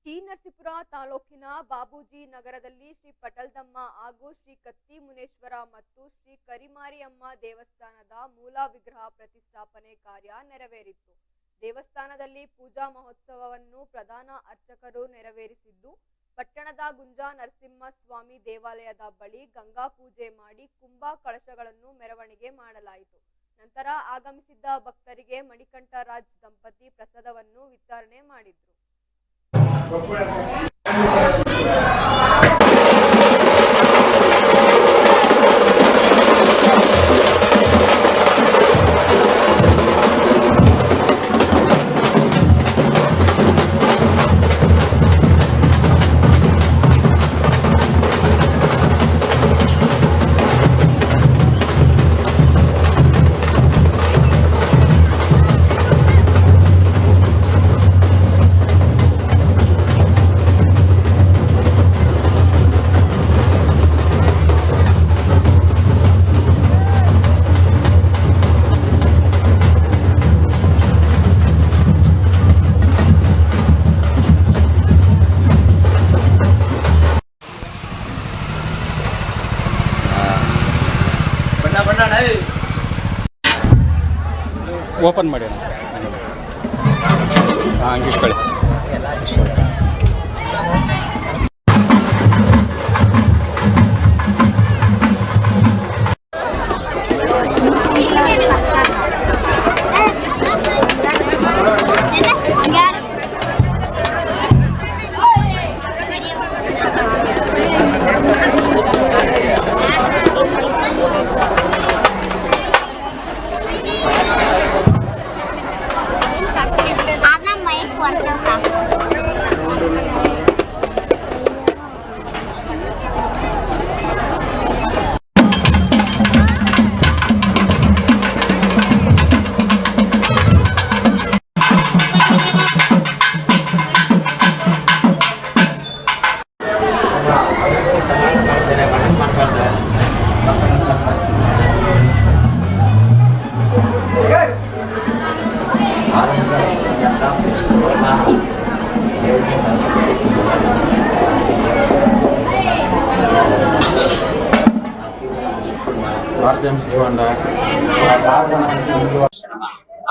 T Narasipura ತಾಲೂಕಿನ ಬಾಬೂಜಿ ನಗರದಲ್ಲಿ ಶ್ರೀ ಪಟಲ್ದಮ್ಮ ಹಾಗೂ ಶ್ರೀ ಕತ್ತಿ ಮುನೇಶ್ವರ ಮತ್ತು ಶ್ರೀ ಕರಿಮಾರಿಯಮ್ಮ ದೇವಸ್ಥಾನದ ಮೂಲ ವಿಗ್ರಹ ಪ್ರತಿಷ್ಠಾಪನೆ ಕಾರ್ಯ ನೆರವೇರಿತು. ದೇವಸ್ಥಾನದಲ್ಲಿ ಪೂಜಾ ಮಹೋತ್ಸವವನ್ನು ಪ್ರಧಾನ ಅರ್ಚಕರು ನೆರವೇರಿಸಿದ್ದು, ಪಟ್ಟಣದ ಗುಂಜಾ ನರಸಿಂಹಸ್ವಾಮಿ ದೇವಾಲಯದ ಬಳಿ ಗಂಗಾ ಪೂಜೆ ಮಾಡಿ ಕುಂಭ ಕಳಶಗಳನ್ನು ಮೆರವಣಿಗೆ ಮಾಡಲಾಯಿತು. ನಂತರ ಆಗಮಿಸಿದ್ದ ಭಕ್ತರಿಗೆ ಮಣಿಕಂಠರಾಜ್ ದಂಪತಿ ಪ್ರಸಾದವನ್ನು ವಿತರಣೆ ಮಾಡಿದರು. ಓಪನ್ ಮಾಡಿ ಹಂಗೆ ಇಟ್ಕೊಳ್ಳಿ.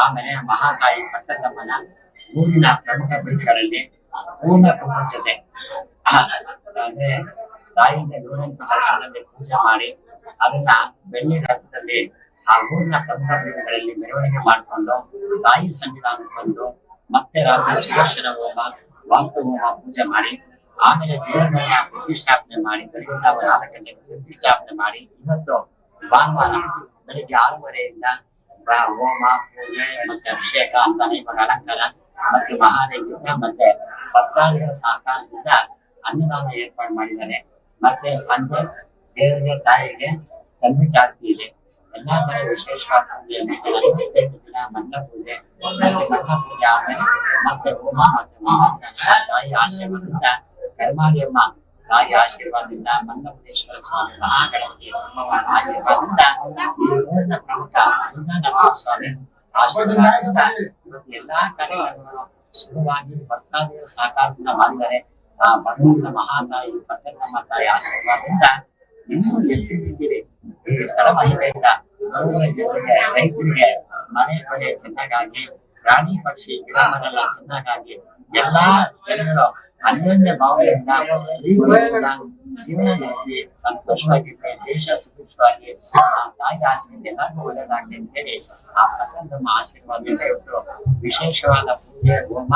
ಆಮೇಲೆ ಮಹಾತಾಯಿ ಪಟ್ಟದಮ್ಮನ ಊರಿನ ಪ್ರಮುಖ ಬೀದಿಗಳಲ್ಲಿ ಪೂರ್ಣ ಪ್ರಪಂಚತೆ ಅಂದ್ರೆ ತಾಯಿಗೆ ನೂರೆಂಟು ಕಳಶದಲ್ಲಿ ಪೂಜೆ ಮಾಡಿ ಅದನ್ನ ಬೆಳ್ಳಿ ರಥದಲ್ಲಿ ಆ ಊರಿನ ಪ್ರಮುಖ ಬೀದಿಗಳಲ್ಲಿ ಮೆರವಣಿಗೆ ಮಾಡಿಕೊಂಡು ತಾಯಿ ಸನ್ನಿಧಾನಕ್ಕೆ ಬಂದು ಮತ್ತೆ ರಾತ್ರಿ ಸುದರ್ಶನ ಹೋಮ, ವಾಕ್ತ ಹೋಮ ಪೂಜೆ ಮಾಡಿ ಆಮೇಲೆ ದೇವರನ್ನ ಪ್ರತಿಷ್ಠಾಪನೆ ಮಾಡಿ ಬೆಳಿಗ್ಗೆ 4 ಗಂಟೆಗೆ ಪ್ರತಿಷ್ಠಾಪನೆ ಮಾಡಿ ಇವತ್ತು ಭಾನುವಾರ ಬೆಳಿಗ್ಗೆ 6:30ಯಿಂದ ಹೋಮ ಪೂಜೆ ಮತ್ತೆ ಅಭಿಷೇಕ ಅಂತ ಇವಾಗ ಅಲಂಕಾರ ಮತ್ತು ಮಹಾನೈವೇದ್ಯ ಮತ್ತೆ ಭಕ್ತಾದಿಗಳ ಸಹಕಾರದಿಂದ ಅನ್ನದಾನ ಏರ್ಪಾಡು ಮಾಡಿದ್ದಾರೆ. ಮತ್ತೆ ಸಂಜೆ ದೇವರಿಗೆ ತಾಯಿಗೆ ತಂಬಿಟ್ಟು ಆರತಿ ಇದೆ. ಎಲ್ಲಾ ತರ ವಿಶೇಷವಾದ ಪೂಜೆ 45 ದಿನ ಮಂಡ ಪೂಜೆ ಮತ್ತೆ ಮಂಡ ಪೂಜೆ ಆದ್ಮೇಲೆ ಮತ್ತೆ ಹೋಮ ಮತ್ತೆ ಮಹಾದಾನ ತಾಯಿ ಆಶೀರ್ವಾದದಿಂದ ಕರಿಮಾರಿಯಮ್ಮ ತಾಯಿ ಆಶೀರ್ವಾದದಿಂದ ಮಂದಮುನೇಶ್ವರ ಸ್ವಾಮಿ ಮಹಾಗಣಪತಿ ಸಿಂಹವಾಹನ ಆಶೀರ್ವಾದದಿಂದ ಈ ಊರಿನ ಪ್ರಮುಖ ಗುಂಜಾ ನರಸಿಂಹಸ್ವಾಮಿ ಆಶೀರ್ವಾದದಿಂದ ಇವತ್ತು ಎಲ್ಲಾ ಕಾರ್ಯಕ್ರಮಗಳು ಸುಲಭವಾಗಿ ಭಕ್ತಾದಿಗಳ ಸಹಕಾರದಿಂದ ಮಾಡಿದ್ದಾರೆ. ಆ ಭಗವಂತ ಮಹಾತಾಯಿ ಪಟ್ಟದಮ್ಮ ತಾಯಿ ಆಶೀರ್ವಾದದಿಂದ ಇನ್ನೂ ಹೆಚ್ಚು ರೀತಿಯಲ್ಲಿ ಈ ಸ್ಥಳ ಮಹಿಮೆಯಿಂದ ಊರಿನ ಜನರಿಗೆ ರೈತರಿಗೆ ಮನೆ ಬೆಳೆ ಚೆನ್ನಾಗಾಗಿ ಪ್ರಾಣಿ ಪಕ್ಷಿ ಗಿಡ ಮರ ಚೆನ್ನಾಗಾಗಿ ಎಲ್ಲಾ ಜನಗಳು ಅನ್ಯೋನ್ಯ ಭಾವನೆಯಿಂದ ಜೀವನ ನಡೆಸಿ ಸಂತೋಷವಾಗಿರ್ತಾರೆ, ದೇಶ ಸುಭಿಕ್ಷವಾಗಿ ತಾಯಿ ಆಶೀರ್ವಾದ ಎಲ್ಲರಿಗೂ ಒಳ್ಳೆಯದಾಗಲಿ ಅಂತ ಹೇಳಿ ಆ ಪಟ್ಟದಮ್ಮ ಆಶೀರ್ವಾದದಿಂದ ಇವತ್ತು ವಿಶೇಷವಾದ ಪೂಜೆ ಹೋಮ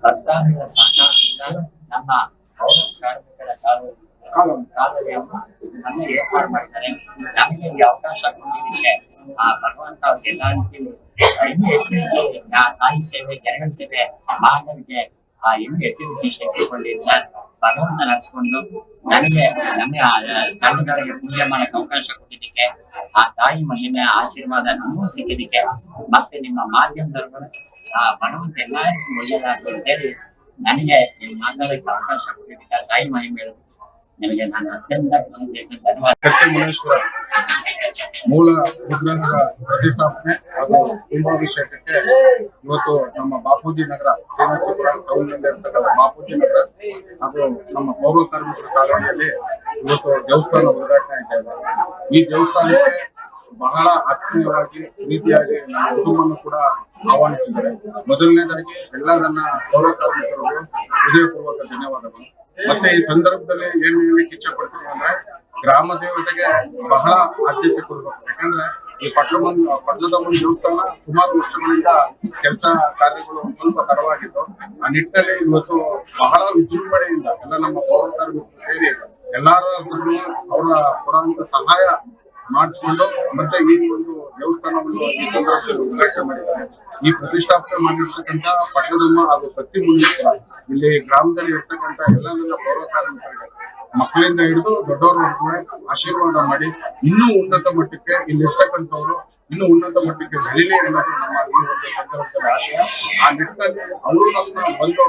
ಭಕ್ತಾದಿಗಳ ಸಹಕಾರದಿಂದ ನಮ್ಮ ಕಾರ್ಮಿಕರ ಕಾಲುವೆಯನ್ನು ಏರ್ಪಾಡು ಮಾಡಿದ್ದಾರೆ. ನಮಗೆ ಈ ಅವಕಾಶ ಕೊಟ್ಟಿದ್ದಕ್ಕೆ ಆ ಭಗವಂತ ಅವ್ರಿಗೆ ಎಲ್ಲಾ ರೀತಿಯಲ್ಲಿ ಇನ್ನೂ ಹೆಚ್ಚಿನ ತಾಯಿ ಸೇವೆ ಜನಗಳ ಸೇವೆ ಮಾಡೋದಕ್ಕೆ ಇನ್ನೂ ಹೆಚ್ಚಿನ ರೀತಿ ಶಕ್ತಿ ಕೊಂಡಿದ್ದ ಭಗವಂತ ನಡೆಸ್ಕೊಂಡು ನನಗೆ ನಮ್ಮ ತಂಡಗಳಿಗೆ ಪೂಜೆ ಮಾಡಕ್ಕೆ ಅವಕಾಶ ಕೊಟ್ಟಿದ್ದಕ್ಕೆ ಆ ತಾಯಿ ಮಹಿಮೆ ಆಶೀರ್ವಾದ ನಮಗೂ ಸಿಕ್ಕಿದ್ದಕ್ಕೆ ಮತ್ತೆ ನಿಮ್ಮ ಮಾಧ್ಯಮದವರು ಭಗವಂತ ಎಲ್ಲಾ ರೀತಿ ಒಳ್ಳೆಯದಾಗಲಿ ಅಂತ ಹೇಳಿ ನನಗೆ ಈ ಮಾತಾಡಕ್ಕೆ ಅವಕಾಶ ಕೊಟ್ಟಿದ್ದಕ್ಕೆ ತಾಯಿ ಮಹಿಮೆ ಹೇಳುದು ನಿಮಗೆ ನಾನು ಅತ್ಯಂತ ಧನ್ಯವಾದ. ಕತ್ತಿ ಮುನೇಶ್ವರ ಮೂಲ ವಿಗ್ರಹದ ಪ್ರತಿಷ್ಠಾಪನೆ ಹಾಗೂ ಕುಂಭಾಭಿಷೇಕಕ್ಕೆ ಇವತ್ತು ನಮ್ಮ ಬಾಪೂಜಿ ನಗರ ಟಿ ನರಸೀಪುರ ಟೌನ್ ನಲ್ಲಿ ಇರ್ತಕ್ಕಂಥ ಬಾಪೂಜಿ ನಗರ ಹಾಗೂ ನಮ್ಮ ಪೌರ ಕಾರ್ಮಿಕರ ಕಾಲೋನಿಯಲ್ಲಿ ಇವತ್ತು ದೇವಸ್ಥಾನ ಉದ್ಘಾಟನೆ ಆಯ್ತಾ ಇದೆ. ಈ ದೇವಸ್ಥಾನಕ್ಕೆ ಬಹಳ ಆತ್ಮೀಯವಾಗಿ ಪ್ರೀತಿಯಾಗಿ ನಮ್ಮ ಕುಟುಂಬವನ್ನು ಕೂಡ ಆಹ್ವಾನಿಸಿದ್ದಾರೆ. ಮೊದಲನೇದಾಗಿ ಎಲ್ಲ ನನ್ನ ಪೌರ ಕಾರ್ಮಿಕರಿಗೂ ಹೃದಯಪೂರ್ವಕ ಧನ್ಯವಾದಗಳು. ಮತ್ತೆ ಈ ಸಂದರ್ಭದಲ್ಲಿ ಏನ್ ಹೇಳಲಿಕ್ಕೆ ಇಚ್ಛೆ ಪಡ್ತೀನಿ ಅಂದ್ರೆ, ಗ್ರಾಮ ದೇವತೆಗೆ ಬಹಳ ಆದ್ಯತೆ ಕೊಡಬೇಕು. ಯಾಕಂದ್ರೆ ಈ ಪಟ್ಟಣದ ಒಂದು ದೇವಸ್ಥಾನ ಸುಮಾರು ವರ್ಷಗಳಿಂದ ಕೆಲಸ ಕಾರ್ಯಗಳು ಸ್ವಲ್ಪ ತಡವಾಗಿತ್ತು. ಆ ನಿಟ್ಟಿನಲ್ಲಿ ಇವತ್ತು ಬಹಳ ವಿಜೃಂಭಣೆಯಿಂದ ಎಲ್ಲ ನಮ್ಮ ಪೌರ ಕಾರ್ಮಿಕರು ಸೇರಿ ಎಲ್ಲಾರ ಅವರ ಕೊಡುವಂತ ಸಹಾಯ ಮಾಡಿಸ್ಕೊಂಡು ಮತ್ತೆ ಈ ಒಂದು ದೇವಸ್ಥಾನವನ್ನು ಈ ಸಂದರ್ಭದಲ್ಲಿ ಉದ್ಘಾಟನೆ ಮಾಡಿದ್ದಾರೆ. ಈ ಪ್ರತಿಷ್ಠಾಪನೆ ಮಾಡಿರ್ತಕ್ಕಂಥ ಪಟ್ಟಣದಮ್ಮ ಹಾಗೂ ಕತ್ತಿ ಮುನೇಶ್ವರ ಇಲ್ಲಿ ಗ್ರಾಮದಲ್ಲಿ ಇರ್ತಕ್ಕಂಥ ಎಲ್ಲ ನನ್ನ ಪೌರ ಕಾರ್ಮಿಕರಿಗೆ ಮಕ್ಕಳಿಂದ ಹಿಡಿದು ದೊಡ್ಡವರವರೆಗೂ ಆಶೀರ್ವಾದ ಮಾಡಿ ಇನ್ನೂ ಉನ್ನತ ಮಟ್ಟಕ್ಕೆ ಇಲ್ಲಿರ್ತಕ್ಕಂಥವ್ರು ಇನ್ನೂ ಉನ್ನತ ಮಟ್ಟಕ್ಕೆ ಬೆಳಿಲಿ ಅನ್ನೋದು ನಮ್ಮ ಈ ಒಂದು ಸಂದರ್ಭದಲ್ಲಿ ಆಶಯ. ಆ ನಿಟ್ಟಿನಲ್ಲಿ ಅವರು ನಮ್ಮನ್ನ ಬಂದು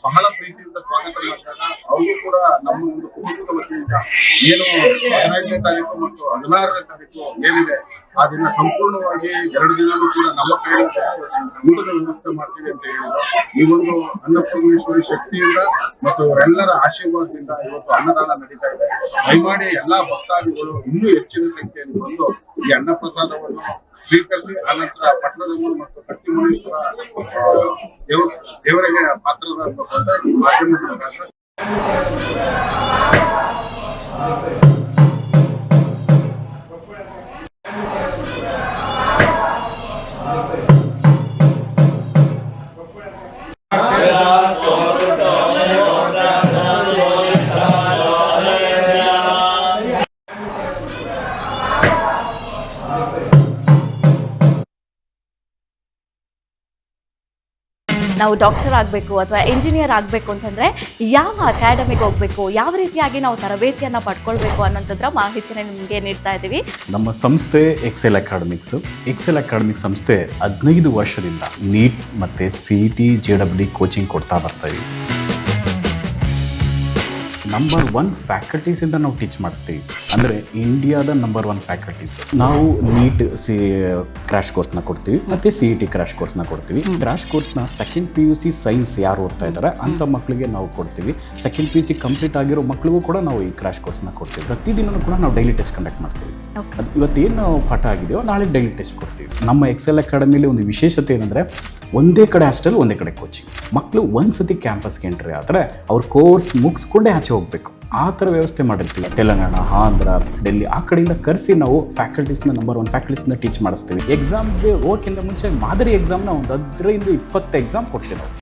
ಬಹಳ ಪ್ರೀತಿಯಿಂದ ಸ್ವಾಗತ ಮಾಡಿದಾಗ ಅವರು ಕೂಡ ನಮ್ಮ ಒಂದು ಕುಟುಂಬದ ವತಿಯಿಂದ ಏನು 15ನೇ ತಾರೀಕು ಮತ್ತು 16ನೇ ತಾರೀಕು ಏನಿದೆ ಆ ದಿನ ಸಂಪೂರ್ಣವಾಗಿ 2 ದಿನನೂ ಕೂಡ ನಮ್ಮ ಕೈಯಲ್ಲಿ ಊಟದ ವ್ಯವಸ್ಥೆ ಮಾಡ್ತೀವಿ ಅಂತ ಹೇಳಿದ್ರು. ಈ ಒಂದು ಅನ್ನಪೂರ್ಣೇಶ್ವರಿ ಶಕ್ತಿಯಿಂದ ಮತ್ತು ಅವರೆಲ್ಲರ ಆಶೀರ್ವಾದದಿಂದ ಇವತ್ತು ಅನ್ನದಾನ ನಡೀತಾ ಇದೆ. ದಯಮಾಡಿ ಎಲ್ಲಾ ಭಕ್ತಾದಿಗಳು ಇನ್ನೂ ಹೆಚ್ಚಿನ ಸಂಖ್ಯೆಯಲ್ಲಿ ಬಂದು ಈ ಅನ್ನ ಪ್ರಸಾದವನ್ನು ಸ್ವೀಕರಿಸಿ ಅನಂತರ ಪಟ್ಟಣದಮ್ಮ ಮತ್ತು ಕತ್ತಿ ಮುನೇಶ್ವರ ದೇವರಿಗೆ ಪಾತ್ರರಾಗಬೇಕು ಅಂತ ಈ ಮಾಧ್ಯಮದ ಮುಖಾಂತರ ನಾವು ಡಾಕ್ಟರ್ ಆಗಬೇಕು ಅಥವಾ ಇಂಜಿನಿಯರ್ ಆಗಬೇಕು ಅಂತಂದರೆ ಯಾವ ಅಕಾಡೆಮಿಗೆ ಹೋಗಬೇಕು, ಯಾವ ರೀತಿಯಾಗಿ ನಾವು ತರಬೇತಿಯನ್ನು ಪಡ್ಕೊಳ್ಬೇಕು ಅನ್ನೋಂಥದ್ರ ಮಾಹಿತಿನ ನಿಮಗೆ ನೀಡ್ತಾ ಇದ್ದೀವಿ. ನಮ್ಮ ಸಂಸ್ಥೆ ಎಕ್ಸೆಲ್ ಅಕಾಡೆಮಿಕ್ ಸಂಸ್ಥೆ 15 ವರ್ಷದಿಂದ ನೀಟ್ ಮತ್ತು CET JEE ಕೋಚಿಂಗ್ ಕೊಡ್ತಾ ಬರ್ತೀವಿ. ನಂಬರ್ 1 ಫ್ಯಾಕಲ್ಟೀಸಿಂದ ನಾವು ಟೀಚ್ ಮಾಡಿಸ್ತೀವಿ. ಅಂದರೆ ಇಂಡಿಯಾದ ನಂಬರ್ 1 ಫ್ಯಾಕಲ್ಟೀಸ್. ನಾವು ನೀಟ್ ಕ್ರ್ಯಾಶ್ ಕೋರ್ಸ್ನ ಕೊಡ್ತೀವಿ ಮತ್ತು CET ಕ್ರ್ಯಾಶ್ ಕೋರ್ಸ್ನ ಕೊಡ್ತೀವಿ. ಕ್ರ್ಯಾಶ್ ಕೋರ್ಸ್ನ ಸೆಕೆಂಡ್ PUC ಸೈನ್ಸ್ ಯಾರು ಓದ್ತಾ ಇದ್ದಾರೆ ಅಂಥ ಮಕ್ಕಳಿಗೆ ನಾವು ಕೊಡ್ತೀವಿ. ಸೆಕೆಂಡ್ PUC ಕಂಪ್ಲೀಟ್ ಆಗಿರೋ ಮಕ್ಕಳಿಗೂ ಕೂಡ ನಾವು ಈ ಕ್ರ್ಯಾಶ್ ಕೋರ್ಸ್ನ ಕೊಡ್ತೀವಿ. ಪ್ರತಿದಿನವೂ ಕೂಡ ನಾವು ಡೈಲಿ ಟೆಸ್ಟ್ ಕಂಡಕ್ಟ್ ಮಾಡ್ತೀವಿ. ಅದು ಇವತ್ತೇನು ಪಾಠ ಆಗಿದೆಯೋ ನಾಳೆ ಡೈಲಿ ಟೆಸ್ಟ್ ಕೊಡ್ತೀವಿ. ನಮ್ಮ ಎಕ್ಸೆಲ್ ಅಕಾಡೆಮಿಲಿ ಒಂದು ವಿಶೇಷತೆ ಏನಂದರೆ ಒಂದೇ ಕಡೆ ಹಾಸ್ಟೆಲ್, ಒಂದೇ ಕಡೆ ಕೋಚಿಂಗ್. ಮಕ್ಕಳು ಒಂದ್ಸತಿ ಕ್ಯಾಂಪಸ್ಗೆ ಎಂಟ್ರಿ ಆದರೆ ಅವ್ರ ಕೋರ್ಸ್ ಮುಗಿಸ್ಕೊಂಡೇ ಆಚೆ ಹೋಗಬೇಕು. ಆ ಥರ ವ್ಯವಸ್ಥೆ ಮಾಡಿರ್ತೀವಿ. ತೆಲಂಗಾಣ, ಆಂಧ್ರ, ಡೆಲ್ಲಿ ಆ ಕಡೆಯಿಂದ ಕರೆಸಿ ನಾವು ಫ್ಯಾಕಲ್ಟೀಸ್ನ ನಂಬರ್ 1 ಫ್ಯಾಕಲ್ಟೀಸ್ನ ಟೀಚ್ ಮಾಡಿಸ್ತೀವಿ. ಎಕ್ಸಾಮ್ಗೆ ಹೋಗೋಕ್ಕಿಂತ ಮುಂಚೆ ಮಾದರಿ ಎಕ್ಸಾಮ್ನ ಒಂದು 15-20 ಎಕ್ಸಾಮ್ ಕೊಡ್ತೀವಿ ನಾವು.